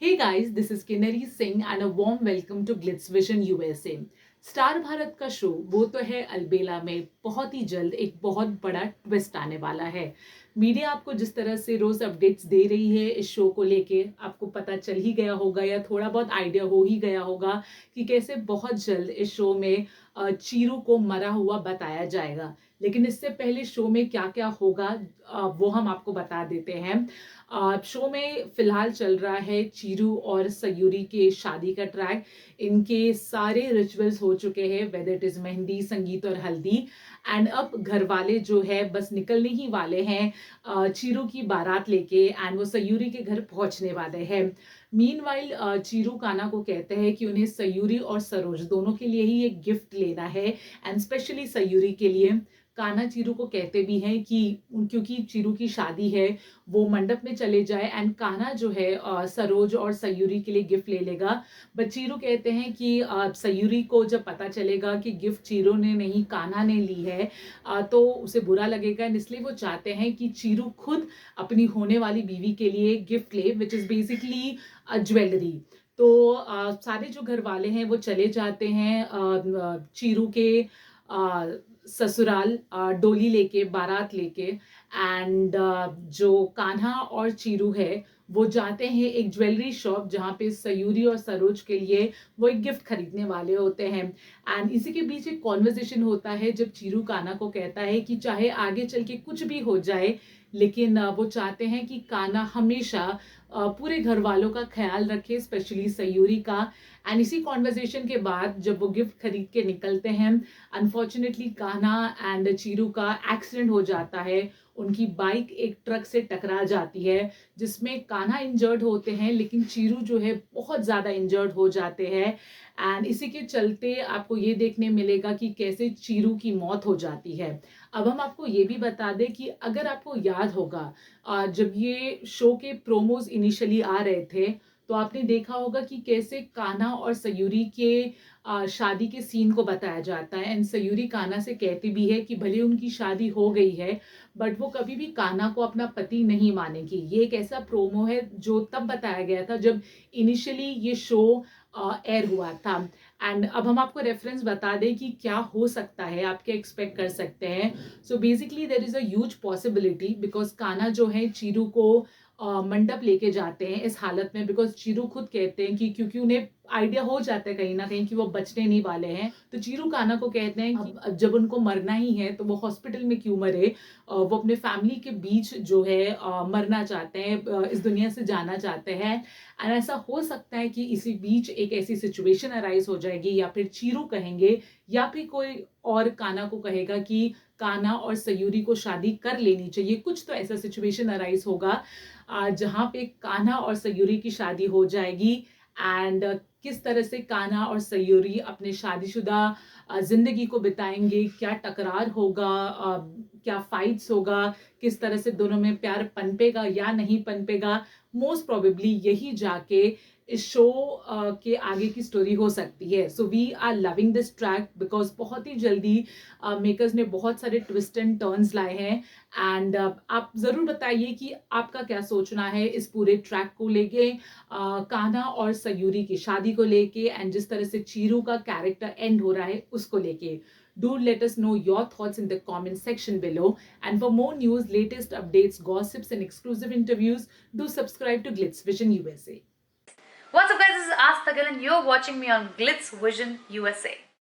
Hey guys, this is Kinnari Singh and a warm welcome to Glitz Vision USA. Star Bharat का show वो तो है अलबेला में बहुत ही जल्द एक बहुत बड़ा ट्विस्ट आने वाला है। मीडिया आपको जिस तरह से रोज अपडेट्स दे रही है इस शो को लेके आपको पता चल ही गया होगा या थोड़ा बहुत आइडिया हो ही गया होगा कि कैसे बहुत जल्द इस शो में चीरू को मरा हुआ बताया जाएगा। लेकिन इससे पहले शो में क्या क्या होगा वो हम आपको बता देते हैं। शो में फिलहाल चल रहा है चीरू और सयूरी के शादी का ट्रैक। इनके सारे रिचुअल्स हो चुके हैं, वेदर इट इज मेहंदी, संगीत और हल्दी। एंड अब घर वाले जो है बस निकलने ही वाले हैं चीरू की बारात लेके एंड वो सयूरी के घर पहुंचने वाले हैं। मीनवाइल चीरू कान्हा को कहते हैं कि उन्हें सयूरी और सरोज दोनों के लिए ही एक गिफ्ट लेना है एंड स्पेशली सयूरी के लिए। कान्हा चीरू को कहते भी हैं कि क्योंकि चीरू की शादी है वो मंडप में चले जाए एंड कान्हा जो है सरोज और सयूरी के लिए गिफ्ट ले लेगा। बट चीरू कहते हैं कि सयूरी को जब पता चलेगा कि गिफ्ट चीरू ने नहीं कान्हा ने ली है तो उसे बुरा लगेगा, इसलिए वो चाहते हैं कि चीरू खुद अपनी होने वाली बीवी के लिए गिफ्ट ले विच इज बेसिकली ज्वेलरी। तो सारे जो घर वाले हैं वो चले जाते हैं चीरू के ससुराल डोली लेके, बारात लेके। एंड जो कान्हा और चीरू है वो जाते हैं एक ज्वेलरी शॉप जहाँ पे सयूरी और सरोज के लिए वो एक गिफ्ट खरीदने वाले होते हैं। एंड इसी के बीच एक कॉन्वर्सेशन होता है जब चीरू कान्हा को कहता है कि चाहे आगे चल के कुछ भी हो जाए लेकिन वो चाहते हैं कि कान्हा हमेशा पूरे घर वालों का ख्याल रखे, स्पेशली सयूरी का। एंड इसी कॉन्वर्सेशन के बाद जब वो गिफ्ट खरीद के निकलते हैं अनफॉर्चुनेटली कान्हा एंड चीरू का एक्सीडेंट हो जाता है। उनकी बाइक एक ट्रक से टकरा जाती है जिसमें कान्हा इंजर्ड होते हैं लेकिन चीरू जो है बहुत ज़्यादा इंजर्ड हो जाते हैं। एंड इसी के चलते आपको ये देखने मिलेगा कि कैसे चीरू की मौत हो जाती है। अब हम आपको ये भी बता दें कि अगर आपको याद होगा जब ये शो के प्रोमोज इनिशियली आ रहे थे तो आपने देखा होगा कि कैसे कान्हा और सयूरी के शादी के सीन को बताया जाता है। एंड सयूरी कान्हा से कहती भी है कि भले उनकी शादी हो गई है बट वो कभी भी कान्हा को अपना पति नहीं मानेगी। ये एक ऐसा प्रोमो है जो तब बताया गया था जब इनिशियली ये शो एयर हुआ था। एंड अब हम आपको रेफरेंस बता दें कि क्या हो सकता है, आप क्या एक्सपेक्ट कर सकते हैं। So basically there is a huge possibility because Kanha जो है चीरू को मंडप लेके जाते हैं इस हालत में बिकॉज चीरू खुद कहते हैं कि क्योंकि उन्हें आइडिया हो जाता है कहीं ना कहीं कि वो बचने नहीं वाले हैं, तो चीरू कान्हा को कहते हैं कि जब उनको मरना ही है तो वो हॉस्पिटल में क्यों मरे, वो अपने फैमिली के बीच जो है मरना चाहते हैं, इस दुनिया से जाना चाहते हैं। एंड ऐसा हो सकता है कि इसी बीच एक ऐसी सिचुएशन अराइज हो जाएगी या फिर चीरू कहेंगे या फिर कोई और कान्हा को कहेगा कि कान्हा और सयूरी को शादी कर लेनी चाहिए। कुछ तो ऐसा सिचुएशन अराइज होगा जहाँ पे कान्हा और सयूरी की शादी हो जाएगी। एंड किस तरह से कान्हा और सयूरी अपने शादीशुदा जिंदगी को बिताएंगे, क्या टकरार होगा, क्या फाइट्स होगा, किस तरह से दोनों में प्यार पनपेगा या नहीं पनपेगा, मोस्ट प्रोबेबली यही जाके इस शो के आगे की स्टोरी हो सकती है। So we are loving this track because बहुत ही जल्दी मेकर्स ने बहुत सारे ट्विस्ट एंड टर्न्स लाए हैं। एंड आप ज़रूर बताइए कि आपका क्या सोचना है इस पूरे ट्रैक को लेके, कान्हा और सयूरी की शादी को लेके एंड जिस तरह से चीरू का कैरेक्टर एंड हो रहा है उसको लेके। Do let us know your thoughts in the comment section below. And for more news, latest updates, gossips, and exclusive interviews, do subscribe to Glitz Vision USA. What's up guys, this is Ash Tagal and you're watching me on Glitz Vision USA.